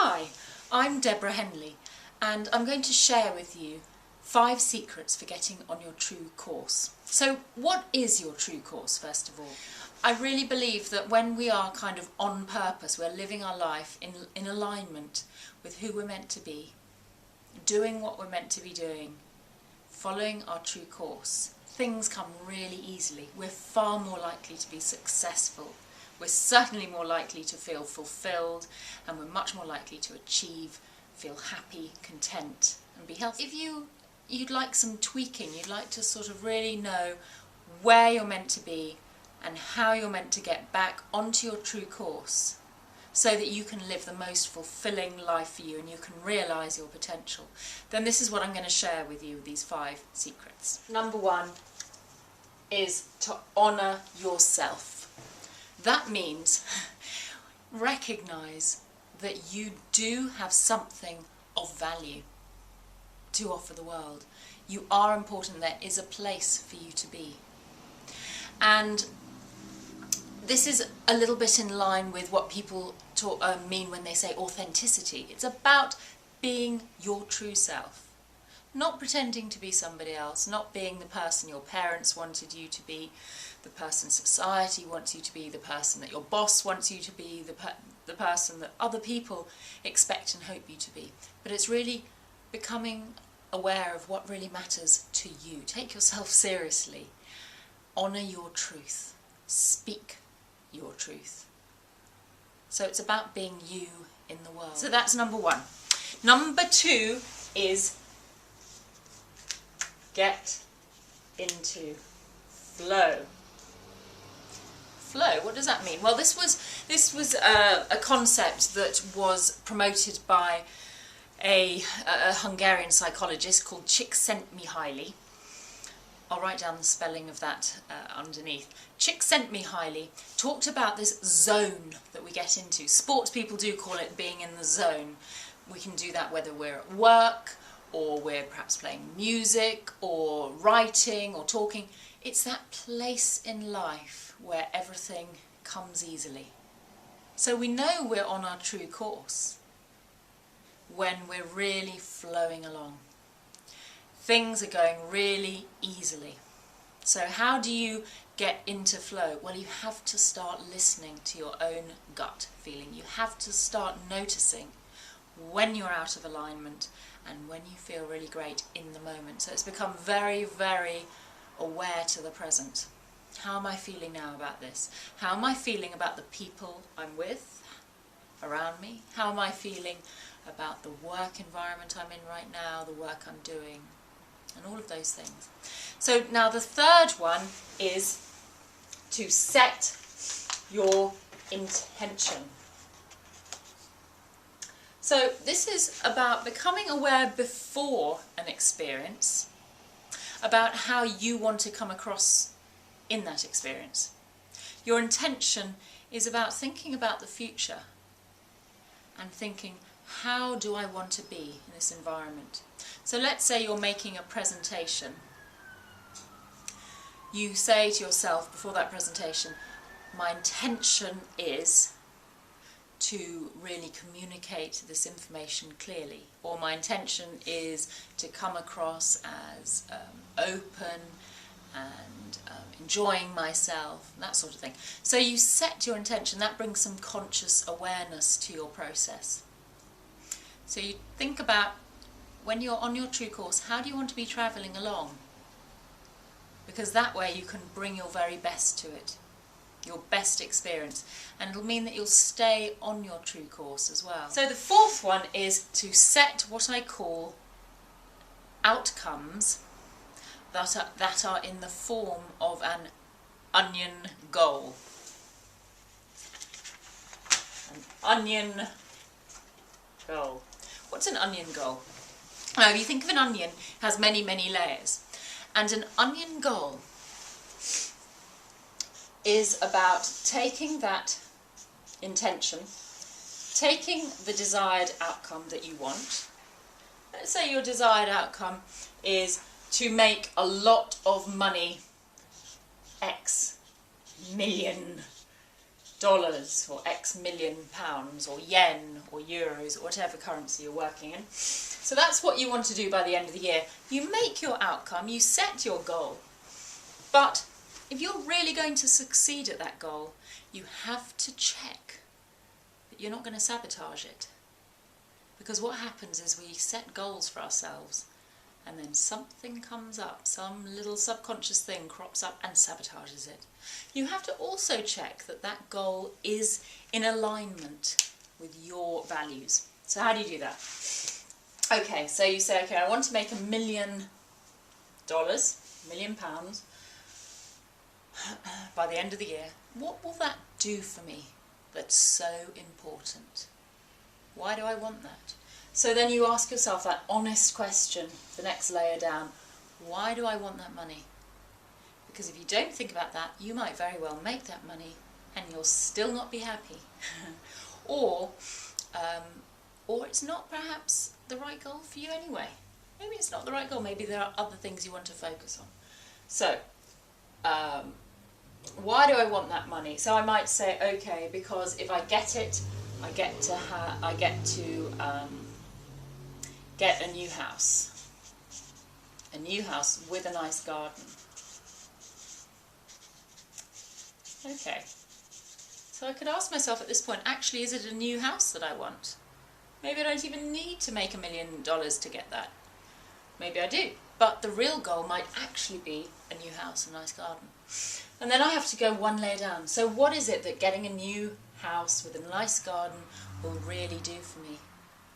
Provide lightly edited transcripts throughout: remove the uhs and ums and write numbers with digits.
Hi, I'm Deborah Henley and I'm going to share with you 5 secrets for getting on your true course. So what is your true course, first of all? I really believe that when we are kind of on purpose, we're living our life in alignment with who we're meant to be, doing what we're meant to be doing, following our true course, things come really easily. We're far more likely to be successful. We're certainly more likely to feel fulfilled, and we're much more likely to achieve, feel happy, content and be healthy. If you'd like some tweaking, you'd like to sort of really know where you're meant to be and how you're meant to get back onto your true course so that you can live the most fulfilling life for you and you can realise your potential, then this is what I'm going to share with you, these 5 secrets. Number 1 is to honour yourself. That means recognise that you do have something of value to offer the world. You are important. There is a place for you to be. And this is a little bit in line with what people mean when they say authenticity. It's about being your true self. Not pretending to be somebody else, not being the person your parents wanted you to be, the person society wants you to be, the person that your boss wants you to be, the person that other people expect and hope you to be. But it's really becoming aware of what really matters to you. Take yourself seriously. Honour your truth. Speak your truth. So it's about being you in the world. So that's number 1. Number 2 is get into flow. Flow, what does that mean? Well, this was a concept that was promoted by a Hungarian psychologist called Csíkszentmihályi. I'll write down the spelling of that underneath. Csíkszentmihályi talked about this zone that we get into. Sports people do call it being in the zone. We can do that whether we're at work, or we're perhaps playing music, or writing, or talking. It's that place in life where everything comes easily. So we know we're on our true course when we're really flowing along. Things are going really easily. So how do you get into flow? Well, you have to start listening to your own gut feeling. You have to start noticing when you're out of alignment and when you feel really great in the moment. So it's become very, very aware to the present. How am I feeling now about this? How am I feeling about the people I'm with, around me? How am I feeling about the work environment I'm in right now, the work I'm doing, and all of those things. So now the third one is to set your intention. So this is about becoming aware before an experience, about how you want to come across in that experience. Your intention is about thinking about the future and thinking, how do I want to be in this environment? So let's say you're making a presentation. You say to yourself before that presentation, my intention is to really communicate this information clearly, or my intention is to come across as open and enjoying myself, that sort of thing. So you set your intention. That brings some conscious awareness to your process. So you think about, when you're on your true course, how do you want to be travelling along? Because that way you can bring your very best to it, your best experience, and it'll mean that you'll stay on your true course as well. So the fourth one is to set what I call outcomes that are in the form of an onion goal. An onion goal. What's an onion goal? Now, if you think of an onion, it has many, many layers. And an onion goal is about taking that intention, taking the desired outcome that you want. Let's say your desired outcome is to make a lot of money, X million dollars or X million pounds or yen or euros or whatever currency you're working in. So that's what you want to do by the end of the year. You make your outcome, you set your goal, but if you're really going to succeed at that goal, you have to check that you're not going to sabotage it. Because what happens is we set goals for ourselves and then something comes up, some little subconscious thing crops up and sabotages it. You have to also check that that goal is in alignment with your values. So how do you do that? Okay, so you say, okay, I want to make $1 million, £1 million by the end of the year. What will that do for me that's so important? Why do I want that? So then you ask yourself that honest question, the next layer down. Why do I want that money? Because if you don't think about that, you might very well make that money and you'll still not be happy. or it's not perhaps the right goal for you anyway. Maybe it's not the right goal. Maybe there are other things you want to focus on. So, why do I want that money? So I might say, okay, because if I get it, I get to get a new house with a nice garden. Okay, so I could ask myself at this point, actually, is it a new house that I want? Maybe I don't even need to make $1 million to get that. Maybe I do, but the real goal might actually be a new house, a nice garden. And then I have to go one layer down. So what is it that getting a new house with a nice garden will really do for me?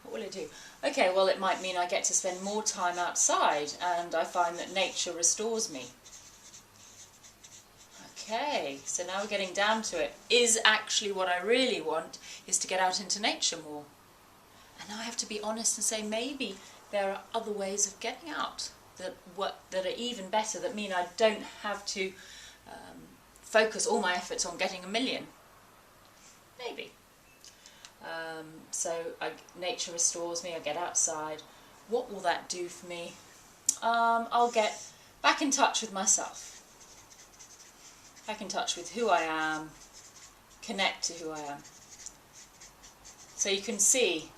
What will it do? Okay, well, it might mean I get to spend more time outside and I find that nature restores me. Okay, so now we're getting down to it. Is actually what I really want is to get out into nature more. And now I have to be honest and say maybe there are other ways of getting out that are even better, that mean I don't have to focus all my efforts on getting $1 million. Maybe. So nature restores me, I get outside. What will that do for me? I'll get back in touch with myself. Back in touch with who I am, connect to who I am. So you can see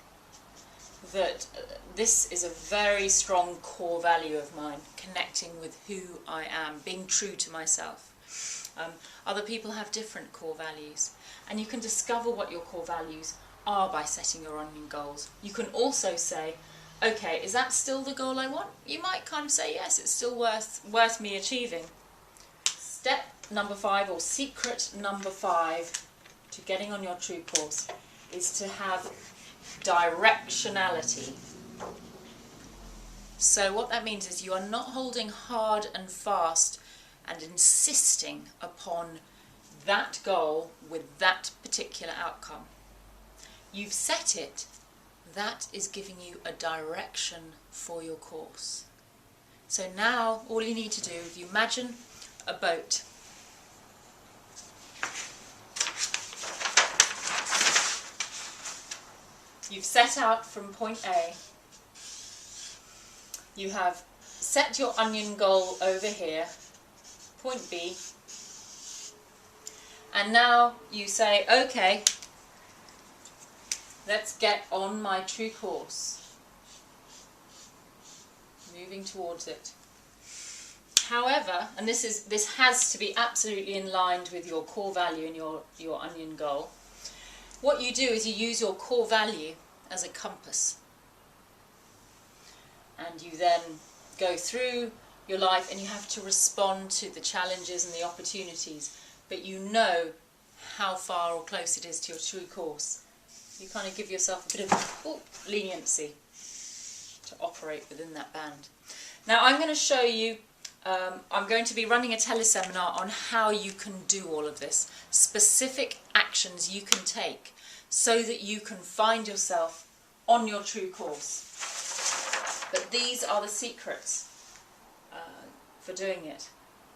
that this is a very strong core value of mine, connecting with who I am, being true to myself. Other people have different core values, and you can discover what your core values are by setting your own goals. You can also say, okay, is that still the goal I want? You might kind of say, yes, it's still worth me achieving. Step number 5, or secret number 5 to getting on your true course, is to have directionality. So what that means is you are not holding hard and fast and insisting upon that goal with that particular outcome. You've set it. That is giving you a direction for your course. So now all you need to do, if you imagine a boat. You've set out from point A. You have set your onion goal over here, point B, and now you say, okay, let's get on my true course, moving towards it. However, and this has to be absolutely in line with your core value and your onion goal, what you do is you use your core value as a compass. And you then go through your life and you have to respond to the challenges and the opportunities, but you know how far or close it is to your true course. You kind of give yourself a bit of leniency to operate within that band. Now I'm going to show you, I'm going to be running a teleseminar on how you can do all of this, specific actions you can take so that you can find yourself on your true course. But these are the secrets for doing it,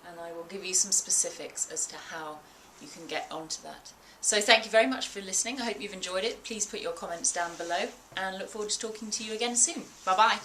and I will give you some specifics as to how you can get onto that. So thank you very much for listening. I hope you've enjoyed it. Please put your comments down below and look forward to talking to you again soon. Bye bye.